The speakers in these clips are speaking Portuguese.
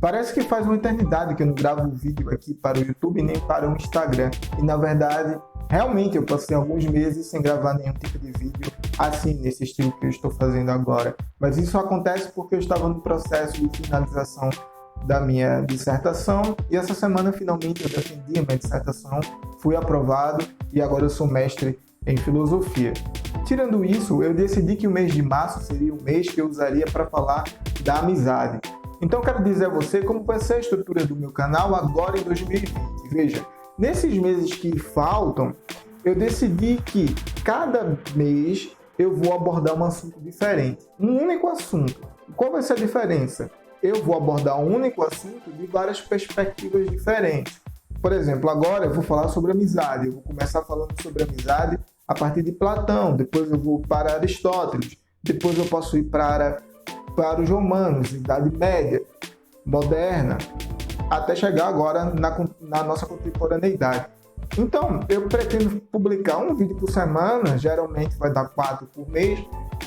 Parece que faz uma eternidade que eu não gravo vídeo aqui para o YouTube nem para o Instagram. E na verdade, realmente eu passei alguns meses sem gravar nenhum tipo de vídeo assim, nesse estilo que eu estou fazendo agora. Mas isso acontece porque eu estava no processo de finalização da minha dissertação e essa semana finalmente eu defendi a minha dissertação, fui aprovado e agora eu sou mestre em filosofia. Tirando isso, eu decidi que o mês de março seria o mês que eu usaria para falar da amizade. Então quero dizer a você como vai ser a estrutura do meu canal agora em 2020. Veja, nesses meses que faltam, eu decidi que cada mês eu vou abordar um assunto diferente. Um único assunto. Qual vai ser a diferença? Eu vou abordar um único assunto de várias perspectivas diferentes. Por exemplo, agora eu vou falar sobre amizade. Eu vou começar falando sobre amizade a partir de Platão, depois eu vou para Aristóteles, depois eu posso ir para os romanos, Idade Média, Moderna, até chegar agora na nossa contemporaneidade. Então, eu pretendo publicar um vídeo por semana, geralmente vai dar 4 por mês,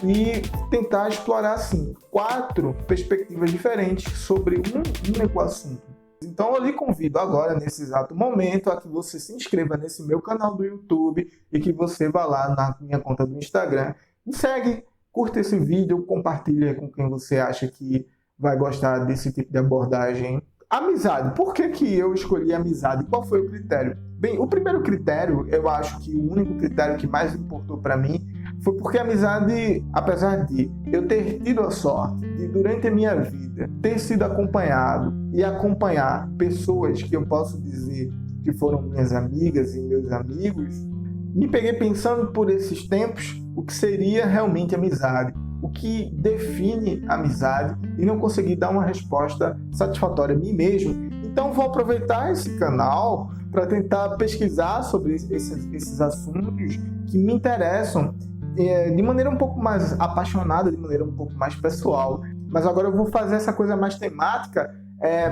e tentar explorar, assim, 4 perspectivas diferentes sobre um único assunto. Então, eu lhe convido agora, nesse exato momento, a que você se inscreva nesse meu canal do YouTube e que você vá lá na minha conta do Instagram, me segue, curta esse vídeo, compartilha com quem você acha que vai gostar desse tipo de abordagem. Amizade. Por que eu escolhi amizade? Qual foi o critério? Bem, o primeiro critério, eu acho que o único critério que mais importou para mim, foi porque a amizade, apesar de eu ter tido a sorte de, durante a minha vida, ter sido acompanhado e acompanhar pessoas que eu posso dizer que foram minhas amigas e meus amigos, me peguei pensando por esses tempos o que seria realmente amizade, o que define amizade, e não consegui dar uma resposta satisfatória a mim mesmo. Então vou aproveitar esse canal para tentar pesquisar sobre esses assuntos que me interessam de maneira um pouco mais apaixonada, de maneira um pouco mais pessoal. Mas agora eu vou fazer essa coisa mais temática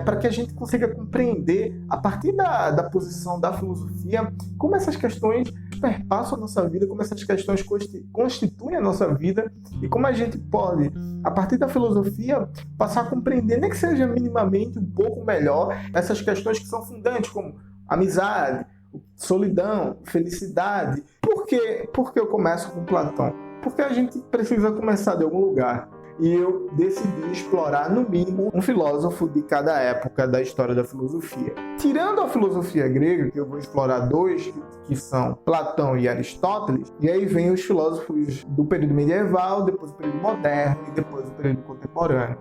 para que a gente consiga compreender, a partir da posição da filosofia, como essas questões perpassam a nossa vida, como essas questões constituem a nossa vida e como a gente pode, a partir da filosofia, passar a compreender, nem que seja minimamente um pouco melhor, essas questões que são fundantes, como amizade, solidão, felicidade. Por que eu começo com Platão? Porque a gente precisa começar de algum lugar. E eu decidi explorar, no mínimo, um filósofo de cada época da história da filosofia. Tirando a filosofia grega, que eu vou explorar 2, que são Platão e Aristóteles, e aí vem os filósofos do período medieval, depois do período moderno e depois do período contemporâneo.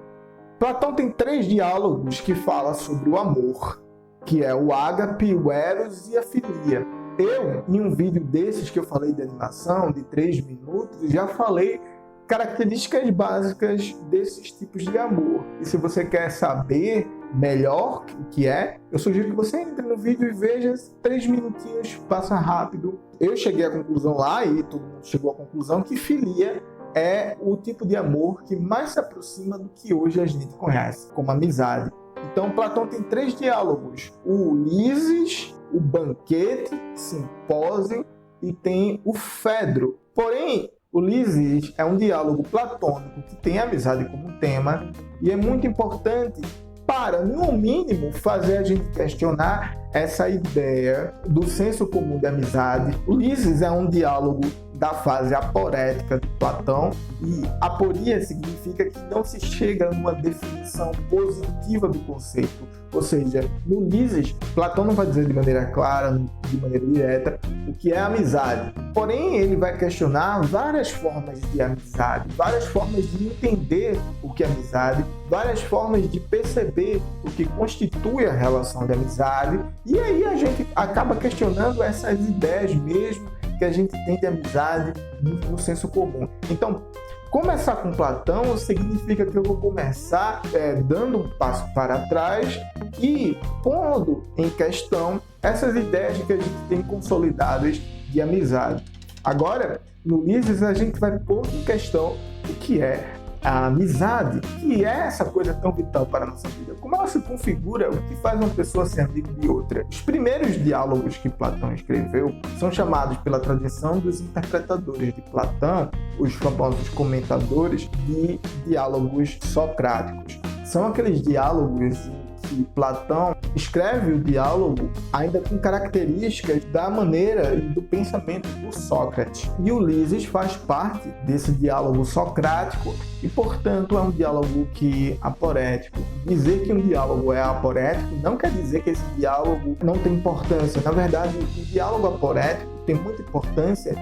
Platão tem 3 diálogos que falam sobre o amor, que é o ágape, o eros e a filia. Eu, em um vídeo desses que eu falei de animação, de 3 minutos, já falei características básicas desses tipos de amor. E se você quer saber melhor o que é, eu sugiro que você entre no vídeo e veja 3 minutinhos, passa rápido. Eu cheguei à conclusão lá, e todo mundo chegou à conclusão, que filia é o tipo de amor que mais se aproxima do que hoje a gente conhece como amizade. Então Platão tem 3 diálogos: o Ulisses, o Banquete, Simpósio, e tem o Fedro. Porém, Ulisses é um diálogo platônico que tem a amizade como tema e é muito importante para, no mínimo, fazer a gente questionar essa ideia do senso comum de amizade. Ulisses é um diálogo da fase aporética de Platão, e aporia significa que não se chega a uma definição positiva do conceito. Ou seja, no Ulisses, Platão não vai dizer de maneira clara, de maneira direta, o que é amizade. Porém, ele vai questionar várias formas de amizade, várias formas de entender o que é amizade, várias formas de perceber o que constitui a relação de amizade. E aí a gente acaba questionando essas ideias mesmo que a gente tem de amizade no senso comum. Então, começar com Platão significa que eu vou começar dando um passo para trás e pondo em questão essas ideias que a gente tem consolidadas de amizade. Agora, no Ulisses, a gente vai pôr em questão o que é a amizade, que é essa coisa tão vital para a nossa vida. Como ela se configura, o que faz uma pessoa ser amigo de outra. Os primeiros diálogos que Platão escreveu são chamados pela tradição dos interpretadores de Platão, os famosos comentadores, de diálogos socráticos. são aqueles diálogos que Platão escreve o diálogo ainda com características da maneira e do pensamento do Sócrates. E Ulisses faz parte desse diálogo socrático e, portanto, é um diálogo que é aporético. Dizer que um diálogo é aporético não quer dizer que esse diálogo não tem importância. Na verdade, o diálogo aporético tem muita importância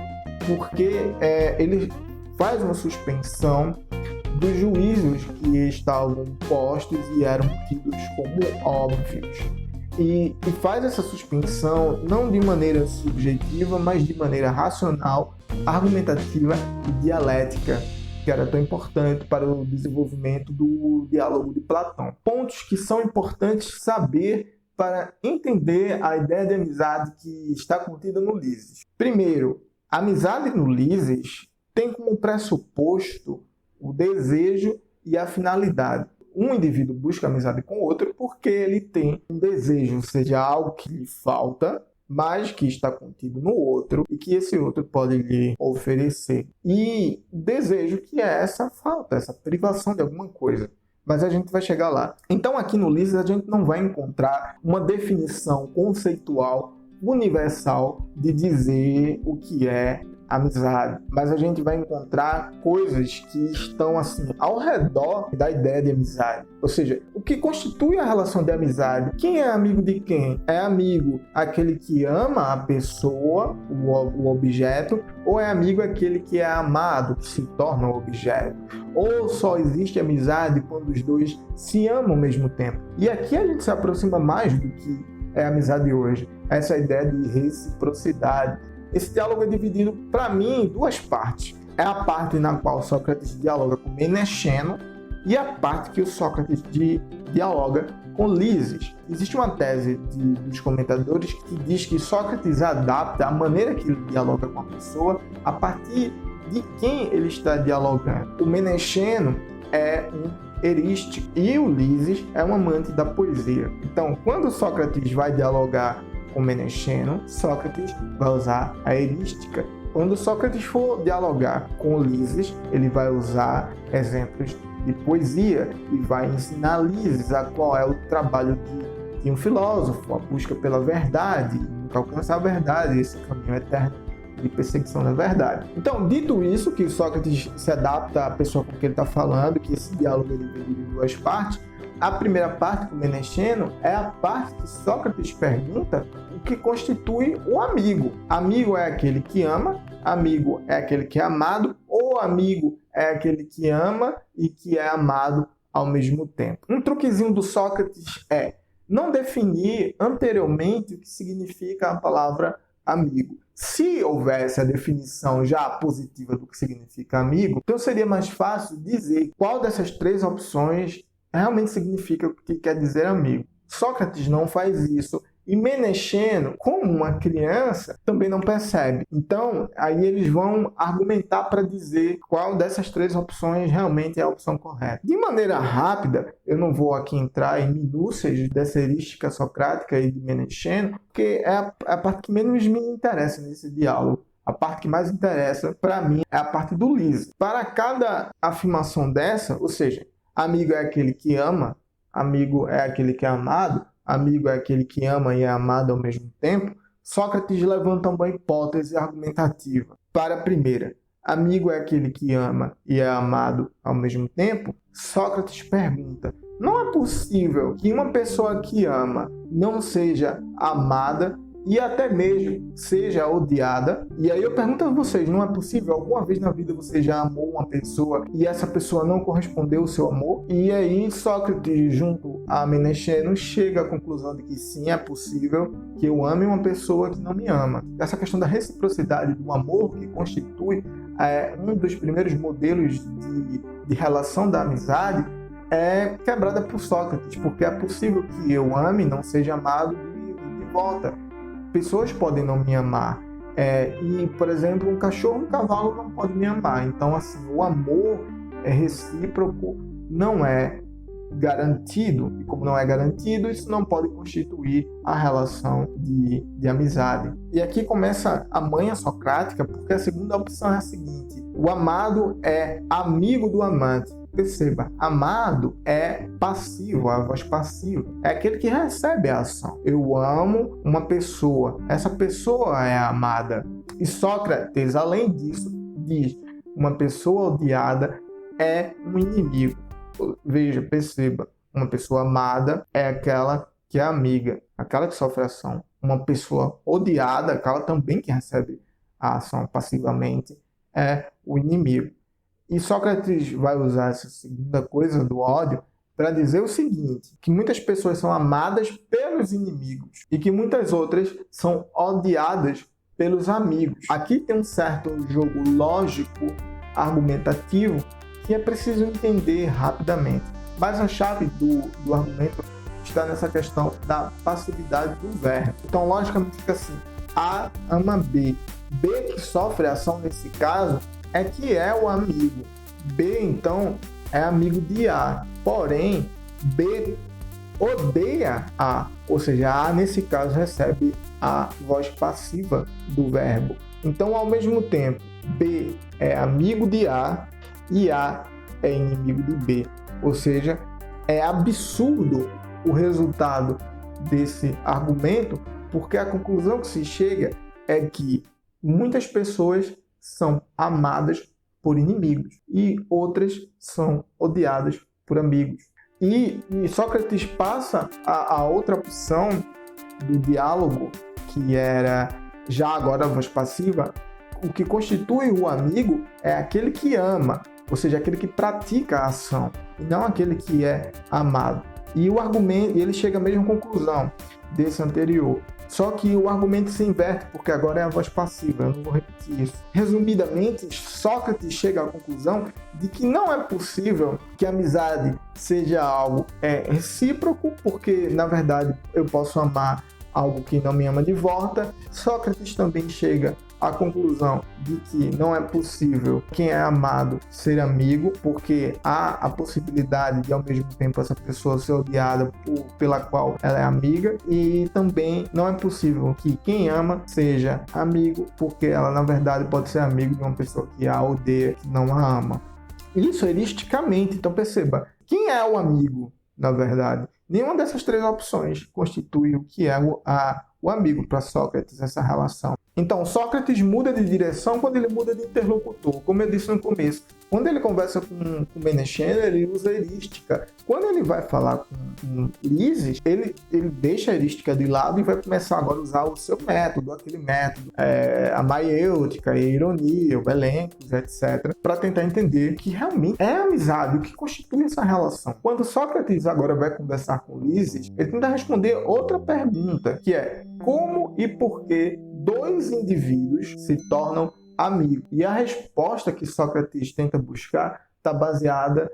porque ele faz uma suspensão dos juízos que estavam postos e eram tidos como óbvios. E faz essa suspensão não de maneira subjetiva, mas de maneira racional, argumentativa e dialética, que era tão importante para o desenvolvimento do diálogo de Platão. Pontos que são importantes saber para entender a ideia de amizade que está contida no Ulisses. Primeiro, a amizade no Ulisses tem como pressuposto o desejo e a finalidade. Um indivíduo busca amizade com o outro porque ele tem um desejo, ou seja, algo que lhe falta, mas que está contido no outro e que esse outro pode lhe oferecer. E desejo que é essa falta, essa privação de alguma coisa. Mas a gente vai chegar lá. Então aqui no Ulisses a gente não vai encontrar uma definição conceitual universal de dizer o que é amizade, mas a gente vai encontrar coisas que estão assim ao redor da ideia de amizade. Ou seja, o que constitui a relação de amizade? Quem é amigo de quem? É amigo aquele que ama a pessoa, o objeto, ou é amigo aquele que é amado, que se torna o objeto? Ou só existe amizade quando os dois se amam ao mesmo tempo? E aqui a gente se aproxima mais do que é a amizade hoje, essa ideia de reciprocidade. Esse diálogo é dividido, para mim, em duas partes. É a parte na qual Sócrates dialoga com Menexeno e a parte que o Sócrates dialoga com Lises. Existe uma tese dos comentadores que diz que Sócrates adapta a maneira que ele dialoga com a pessoa a partir de quem ele está dialogando. O Menexeno é um erístico e o Lises é um amante da poesia. Então, quando Sócrates vai dialogar com Menexeno, Sócrates vai usar a erística. Quando Sócrates for dialogar com Ulisses, ele vai usar exemplos de poesia e vai ensinar a Ulisses a qual é o trabalho de um filósofo, a busca pela verdade, nunca alcançar a verdade, esse caminho eterno de perseguição da verdade. Então, dito isso, que Sócrates se adapta à pessoa com quem ele está falando, que esse diálogo ele divide em duas partes. A primeira parte, com Menexeno, é a parte que Sócrates pergunta o que constitui o amigo. Amigo é aquele que ama, amigo é aquele que é amado, ou amigo é aquele que ama e que é amado ao mesmo tempo. Um truquezinho do Sócrates é não definir anteriormente o que significa a palavra amigo. Se houvesse a definição já positiva do que significa amigo, então seria mais fácil dizer qual dessas três opções realmente significa o que quer dizer amigo. Sócrates não faz isso e Menexeno, como uma criança, também não percebe. Então, aí eles vão argumentar para dizer qual dessas três opções realmente é a opção correta. De maneira rápida, eu não vou aqui entrar em minúcias dessa erística socrática e de Menexeno, porque é a parte que menos me interessa nesse diálogo. A parte que mais interessa, para mim, é a parte do Ulisses. Para cada afirmação dessa, ou seja, amigo é aquele que ama, amigo é aquele que é amado, amigo é aquele que ama e é amado ao mesmo tempo, Sócrates levanta uma hipótese argumentativa. Para a primeira, amigo é aquele que ama e é amado ao mesmo tempo, Sócrates pergunta, não é possível que uma pessoa que ama não seja amada e até mesmo seja odiada? E aí eu pergunto a vocês, não é possível? Alguma vez na vida você já amou uma pessoa e essa pessoa não correspondeu ao seu amor? E aí Sócrates, junto a Menexeno, chega à conclusão de que sim, é possível que eu ame uma pessoa que não me ama. Essa questão da reciprocidade do amor, que constitui um dos primeiros modelos de relação da amizade, é quebrada por Sócrates, porque é possível que eu ame e não seja amado de volta. Pessoas podem não me amar. E, por exemplo, um cachorro, um cavalo não pode me amar. Então, assim, o amor é recíproco, não é garantido. E como não é garantido, isso não pode constituir a relação de amizade. E aqui começa a manha socrática, porque a segunda opção é a seguinte. O amado é amigo do amante. Perceba, amado é passivo, a voz passiva. É aquele que recebe a ação. Eu amo uma pessoa, essa pessoa é amada. E Sócrates, além disso, diz: uma pessoa odiada é um inimigo. Veja, perceba, uma pessoa amada é aquela que é amiga, aquela que sofre ação. Uma pessoa odiada, aquela também que recebe a ação passivamente, é o inimigo. E Sócrates vai usar essa segunda coisa do ódio para dizer o seguinte, que muitas pessoas são amadas pelos inimigos e que muitas outras são odiadas pelos amigos. Aqui tem um certo jogo lógico, argumentativo, que é preciso entender rapidamente. Mas a chave do argumento está nessa questão da passividade do verbo. Então, logicamente, fica assim: A ama B. B, que sofre a ação nesse caso, é que é o amigo. B, então, é amigo de A. Porém, B odeia A. Ou seja, A, nesse caso, recebe a voz passiva do verbo. Então, ao mesmo tempo, B é amigo de A e A é inimigo de B. Ou seja, é absurdo o resultado desse argumento, porque a conclusão que se chega é que muitas pessoas são amadas por inimigos e outras são odiadas por amigos. E Sócrates passa a outra opção do diálogo, que era já agora a voz passiva. O que constitui o amigo é aquele que ama, ou seja, aquele que pratica a ação, e não aquele que é amado. E o argumento, ele chega à mesma conclusão desse anterior. Só que o argumento se inverte, porque agora é a voz passiva, eu não vou repetir isso. Resumidamente, Sócrates chega à conclusão de que não é possível que a amizade seja algo recíproco, porque, na verdade, eu posso amar algo que não me ama de volta. Sócrates também chega à conclusão de que não é possível quem é amado ser amigo, porque há a possibilidade de, ao mesmo tempo, essa pessoa ser odiada pela qual ela é amiga, e também não é possível que quem ama seja amigo, porque ela, na verdade, pode ser amigo de uma pessoa que a odeia, que não a ama. Isso eristicamente. Então, perceba, quem é o amigo, na verdade? Nenhuma dessas três opções constitui o que é o amigo para Sócrates, essa relação. Então, Sócrates muda de direção quando ele muda de interlocutor. Como eu disse no começo, quando ele conversa com Menexeno, ele usa erística. Quando ele vai falar com Lises, ele deixa a erística de lado e vai começar agora a usar o seu método, aquele método, a maiêutica, a ironia, o elencos, etc., para tentar entender que realmente é amizade, o que constitui essa relação. Quando Sócrates agora vai conversar com Lises, ele tenta responder outra pergunta, que é: como e por que dois indivíduos se tornam amigos? E a resposta que Sócrates tenta buscar está baseada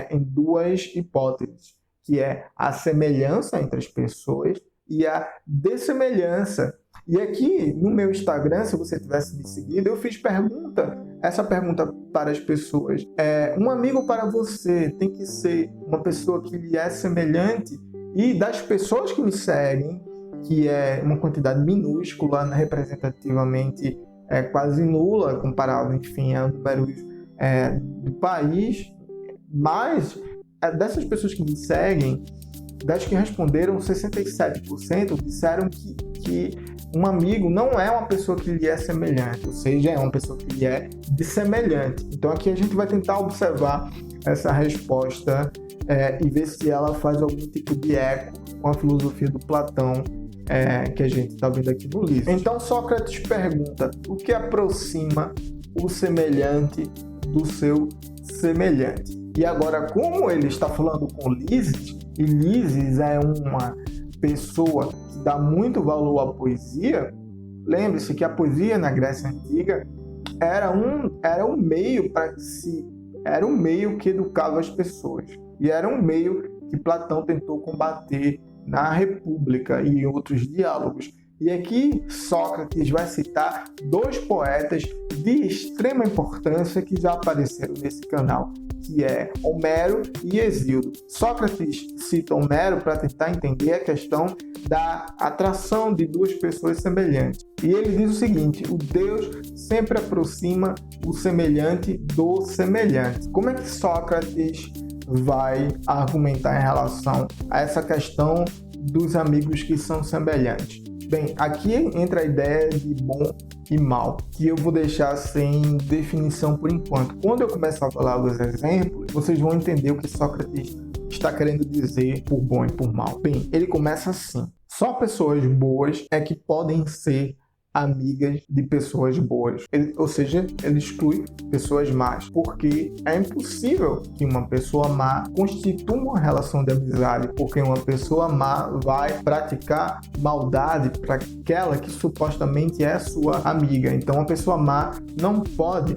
em duas hipóteses, que é a semelhança entre as pessoas e a dessemelhança. E aqui no meu Instagram, se você tivesse me seguido, eu fiz essa pergunta para as pessoas. Um amigo para você tem que ser uma pessoa que lhe é semelhante? E das pessoas que me seguem, que é uma quantidade minúscula, representativamente quase nula, comparado, enfim, a números do país, mas dessas pessoas que me seguem, das que responderam, 67% disseram que um amigo não é uma pessoa que lhe é semelhante, ou seja, é uma pessoa que lhe é dissemelhante. Então aqui a gente vai tentar observar essa resposta e ver se ela faz algum tipo de eco com a filosofia do Platão, que a gente está vendo aqui no livro. Então Sócrates pergunta: o que aproxima o semelhante do seu semelhante? E agora, como ele está falando com Lises, e Lises é uma pessoa que dá muito valor à poesia, lembre-se que a poesia na Grécia Antiga era um meio era um meio que educava as pessoas, e era um meio que Platão tentou combater na República e em outros diálogos. E aqui Sócrates vai citar dois poetas de extrema importância que já apareceram nesse canal, que é Homero e Hesíodo. Sócrates cita Homero para tentar entender a questão da atração de duas pessoas semelhantes. E ele diz o seguinte: o Deus sempre aproxima o semelhante do semelhante. Como é que Sócrates vai argumentar em relação a essa questão dos amigos que são semelhantes? Bem, aqui entra a ideia de bom e mal, que eu vou deixar sem definição por enquanto. Quando eu começar a falar dos exemplos, vocês vão entender o que Sócrates está querendo dizer por bom e por mal. Bem, ele começa assim: só pessoas boas é que podem ser amigas de pessoas boas. Ou seja, ele exclui pessoas más, porque é impossível que uma pessoa má constitua uma relação de amizade, porque uma pessoa má vai praticar maldade para aquela que supostamente é sua amiga. Então, uma pessoa má não pode,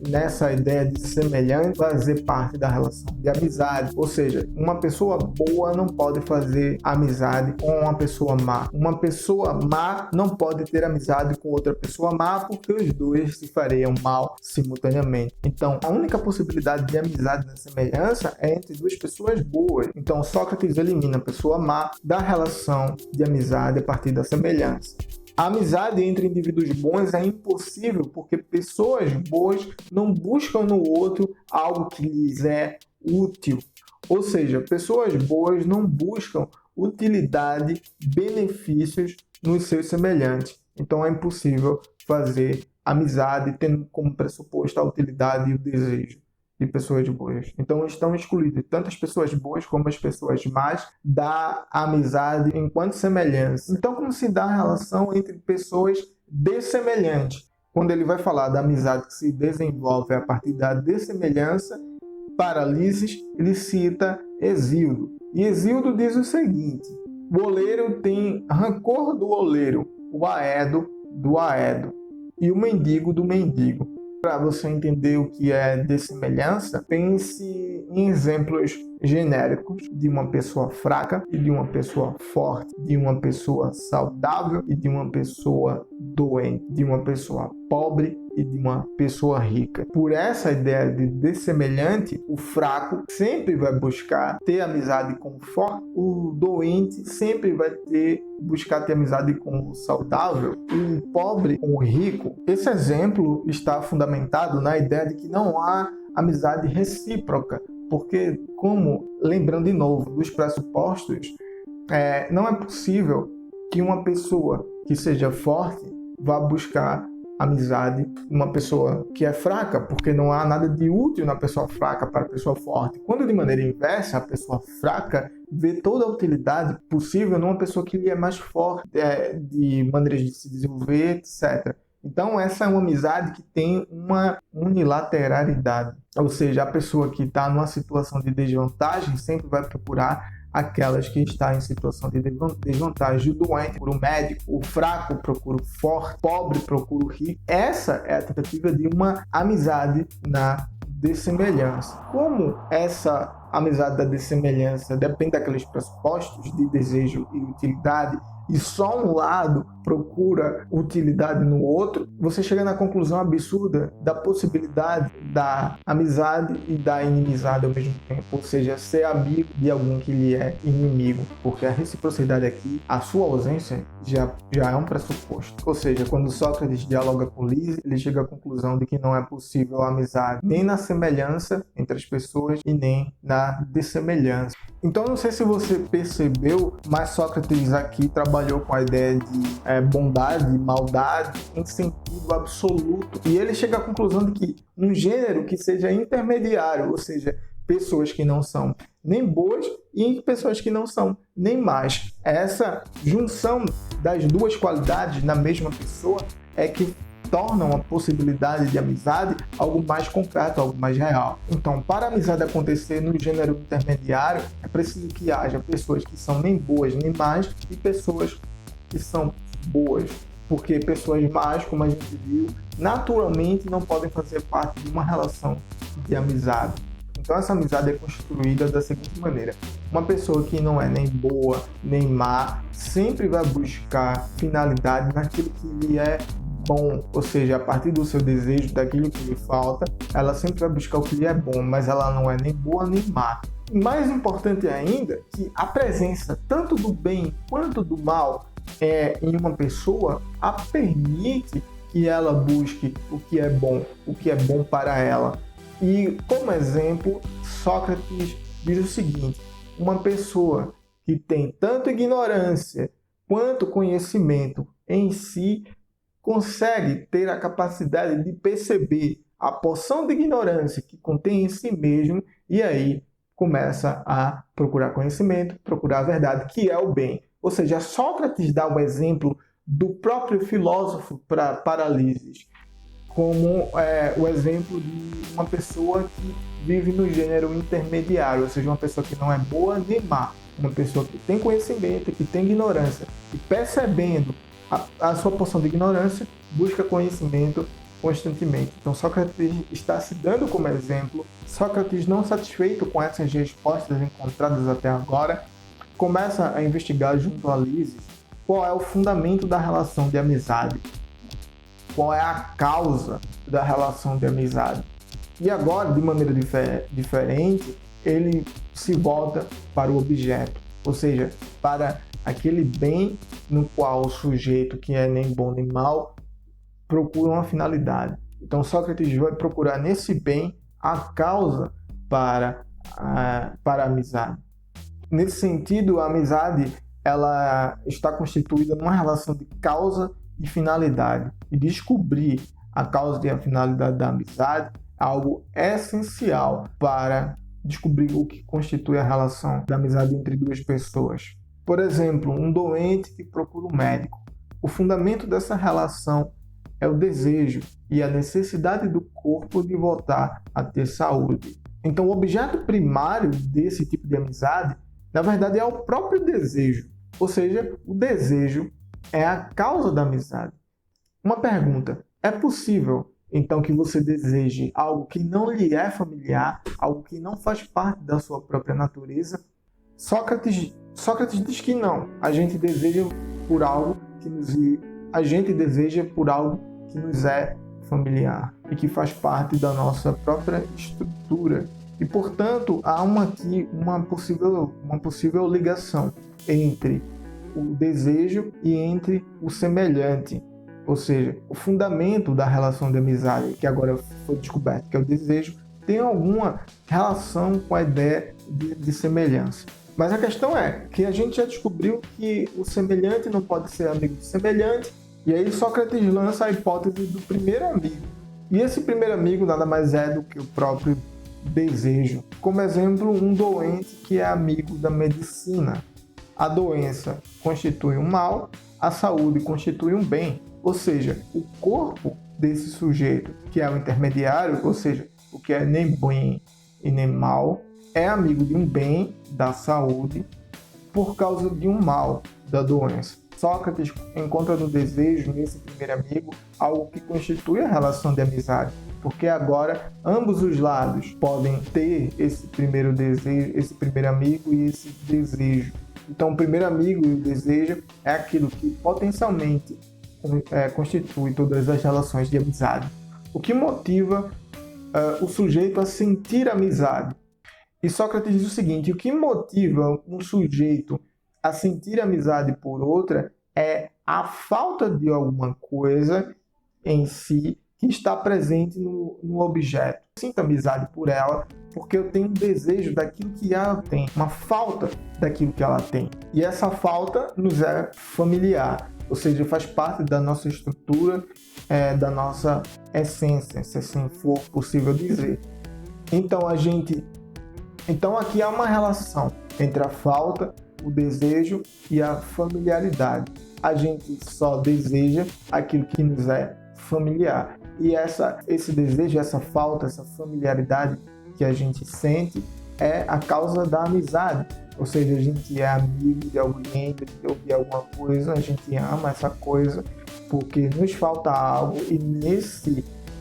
nessa ideia de semelhante, fazer parte da relação de amizade. Ou seja, uma pessoa boa não pode fazer amizade com uma pessoa má. Uma pessoa má não pode ter amizade com outra pessoa má, porque os dois se fariam mal simultaneamente. Então, a única possibilidade de amizade na semelhança é entre duas pessoas boas. Então, Sócrates elimina a pessoa má da relação de amizade a partir da semelhança. A amizade entre indivíduos bons é impossível, porque pessoas boas não buscam no outro algo que lhes é útil. Ou seja, pessoas boas não buscam utilidade, benefícios nos seus semelhantes. Então é impossível fazer amizade tendo como pressuposto a utilidade e o desejo de pessoas boas. Então estão excluídas tanto as pessoas boas como as pessoas más da amizade enquanto semelhança. Então, como se dá a relação entre pessoas dessemelhantes? Quando ele vai falar da amizade que se desenvolve a partir da dessemelhança, para Lises, ele cita Hesíodo. E Hesíodo diz o seguinte: o oleiro tem rancor do oleiro, o aedo do aedo e o mendigo do mendigo. Para você entender o que é dessemelhança, pense em exemplos genéricos de uma pessoa fraca e de uma pessoa forte, de uma pessoa saudável e de uma pessoa doente, de uma pessoa pobre e de uma pessoa rica. Por essa ideia de dessemelhante, o fraco sempre vai buscar ter amizade com o forte, o doente sempre vai buscar ter amizade com o saudável, e o pobre com o rico. Esse exemplo está fundamentado na ideia de que não há amizade recíproca, porque, lembrando de novo dos pressupostos, não é possível que uma pessoa que seja forte vá buscar amizade numa pessoa que é fraca, porque não há nada de útil na pessoa fraca para a pessoa forte. Quando de maneira inversa, a pessoa fraca vê toda a utilidade possível numa pessoa que lhe é mais forte, de maneiras de se desenvolver, etc. Então, essa é uma amizade que tem uma unilateralidade. Ou seja, a pessoa que está numa situação de desvantagem sempre vai procurar aquelas que estão em situação de desvantagem. O doente procura o médico, o fraco procura o forte, o pobre procura o rico. Essa é a tentativa de uma amizade na dessemelhança. Como essa amizade da dessemelhança depende daqueles pressupostos de desejo e utilidade, e só um lado procura utilidade no outro, você chega na conclusão absurda da possibilidade da amizade e da inimizade ao mesmo tempo, ou seja, ser amigo de alguém que lhe é inimigo, porque a reciprocidade aqui, a sua ausência, já é um pressuposto. Ou seja, quando Sócrates dialoga com Lises, ele chega à conclusão de que não é possível a amizade nem na semelhança entre as pessoas e nem na dessemelhança. Então, não sei se você percebeu, mas Sócrates aqui trabalhou com a ideia de bondade e maldade em sentido absoluto. E ele chega à conclusão de que um gênero que seja intermediário, ou seja, pessoas que não são nem boas e pessoas que não são nem más. Essa junção das duas qualidades na mesma pessoa é que tornam a possibilidade de amizade algo mais concreto, algo mais real. Então, para a amizade acontecer no gênero intermediário, é preciso que haja pessoas que são nem boas nem más e pessoas que são boas, porque pessoas más, como a gente viu, naturalmente não podem fazer parte de uma relação de amizade. Então, essa amizade é construída da seguinte maneira: Uma pessoa que não é nem boa nem má sempre vai buscar finalidade naquilo que lhe é bom, ou seja, a partir do seu desejo, daquilo que lhe falta, ela sempre vai buscar o que lhe é bom, mas ela não é nem boa nem má. E mais importante ainda, que a presença tanto do bem quanto do mal em uma pessoa a permite que ela busque o que é bom para ela. E como exemplo, Sócrates diz o seguinte: uma pessoa que tem tanto ignorância quanto conhecimento em si consegue ter a capacidade de perceber a porção de ignorância que contém em si mesmo e aí começa a procurar conhecimento, procurar a verdade, que é o bem. Ou seja, Sócrates dá o exemplo do próprio filósofo para Paralísis, como o exemplo de uma pessoa que vive no gênero intermediário, ou seja, uma pessoa que não é boa nem má, uma pessoa que tem conhecimento, que tem ignorância, e percebendo a sua porção de ignorância, busca conhecimento constantemente. Então, Sócrates está se dando como exemplo. Sócrates, não satisfeito com essas respostas encontradas até agora, começa a investigar junto a Lises qual é o fundamento da relação de amizade, qual é a causa da relação de amizade. E agora, de maneira diferente, ele se volta para o objeto, ou seja, para aquele bem no qual o sujeito, que é nem bom nem mal, procura uma finalidade. Então, Sócrates vai procurar nesse bem a causa para a amizade. Nesse sentido, a amizade ela está constituída numa relação de causa e finalidade. E descobrir a causa e a finalidade da amizade é algo essencial para descobrir o que constitui a relação da amizade entre duas pessoas. Por exemplo, um doente que procura um médico. O fundamento dessa relação é o desejo e a necessidade do corpo de voltar a ter saúde. Então, o objeto primário desse tipo de amizade, na verdade, é o próprio desejo. Ou seja, o desejo é a causa da amizade. Uma pergunta: é possível, então, que você deseje algo que não lhe é familiar, algo que não faz parte da sua própria natureza? Sócrates diz que não. A gente deseja por algo que nos é familiar e que faz parte da nossa própria estrutura. E, portanto, há aqui uma possível ligação entre o desejo e entre o semelhante. Ou seja, o fundamento da relação de amizade, que agora foi descoberto, que é o desejo, tem alguma relação com a ideia de semelhança. Mas a questão é que a gente já descobriu que o semelhante não pode ser amigo do semelhante, e aí Sócrates lança a hipótese do primeiro amigo. E esse primeiro amigo nada mais é do que o próprio desejo. Como exemplo, um doente que é amigo da medicina. A doença constitui um mal, a saúde constitui um bem. Ou seja, o corpo desse sujeito, que é o intermediário, ou seja, o que é nem bem e nem mal, é amigo de um bem, da saúde, por causa de um mal, da doença. Sócrates encontra no desejo, nesse primeiro amigo, algo que constitui a relação de amizade, porque agora ambos os lados podem ter esse primeiro desejo, esse primeiro amigo e esse desejo. Então, o primeiro amigo e o desejo é aquilo que potencialmente constitui todas as relações de amizade. O que motiva o sujeito a sentir amizade? E Sócrates diz o seguinte: o que motiva um sujeito a sentir amizade por outra é a falta de alguma coisa em si que está presente no objeto. Eu sinto amizade por ela porque eu tenho um desejo daquilo que ela tem, uma falta daquilo que ela tem. E essa falta nos é familiar, ou seja, faz parte da nossa estrutura, da nossa essência, se assim for possível dizer. Então aqui há uma relação entre a falta, o desejo e a familiaridade. A gente só deseja aquilo que nos é familiar. E esse desejo, essa falta, essa familiaridade que a gente sente é a causa da amizade. Ou seja, a gente é amigo de alguém, de alguma coisa, a gente ama essa coisa porque nos falta algo e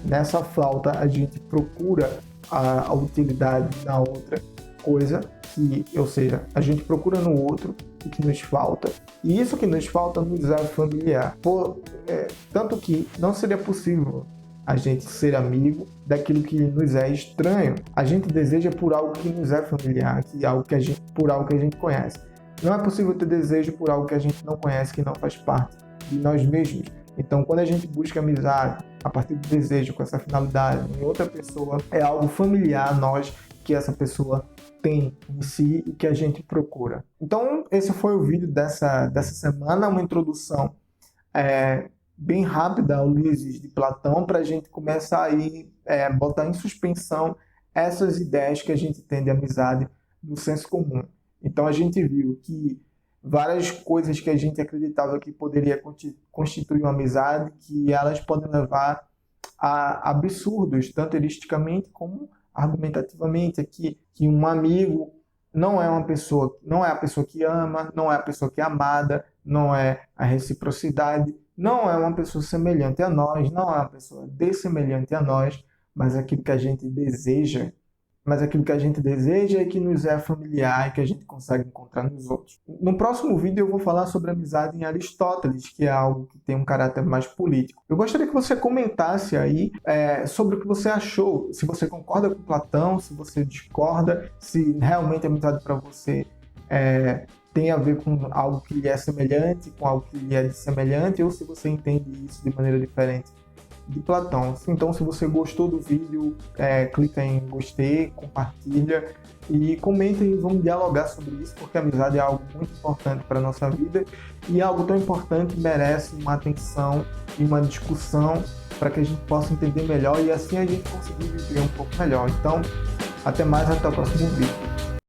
nessa falta a gente procura a utilidade na outra coisa ou seja, a gente procura no outro o que nos falta, e isso que nos falta nos é familiar. Tanto que não seria possível a gente ser amigo daquilo que nos é estranho. A gente deseja por algo que nos é familiar, por algo que a gente conhece. Não é possível ter desejo por algo que a gente não conhece, que não faz parte de nós mesmos. Então, quando a gente busca amizade a partir do desejo, com essa finalidade em outra pessoa, é algo familiar a nós, que essa pessoa tem em si e que a gente procura. Então, esse foi o vídeo dessa semana, uma introdução bem rápida ao Ulisses de Platão, para a gente começar a botar em suspensão essas ideias que a gente tem de amizade no senso comum. Então, a gente viu que várias coisas que a gente acreditava que poderia constituir uma amizade, que elas podem levar a absurdos, tanto eristicamente como argumentativamente, que um amigo não é a pessoa que ama, não é a pessoa que é amada, não é a reciprocidade, não é uma pessoa semelhante a nós, não é uma pessoa dessemelhante a nós, mas aquilo que a gente deseja é que nos é familiar e que a gente consegue encontrar nos outros. No próximo vídeo eu vou falar sobre amizade em Aristóteles, que é algo que tem um caráter mais político. Eu gostaria que você comentasse aí sobre o que você achou, se você concorda com Platão, se você discorda, se realmente a amizade para você tem a ver com algo que lhe é semelhante, com algo que lhe é dissemelhante, ou se você entende isso de maneira diferente de Platão. Então, se você gostou do vídeo, clica em gostei, compartilha e comenta, e vamos dialogar sobre isso, porque a amizade é algo muito importante para a nossa vida, e algo tão importante merece uma atenção e uma discussão para que a gente possa entender melhor e assim a gente conseguir viver um pouco melhor. Então, até mais, até o próximo vídeo.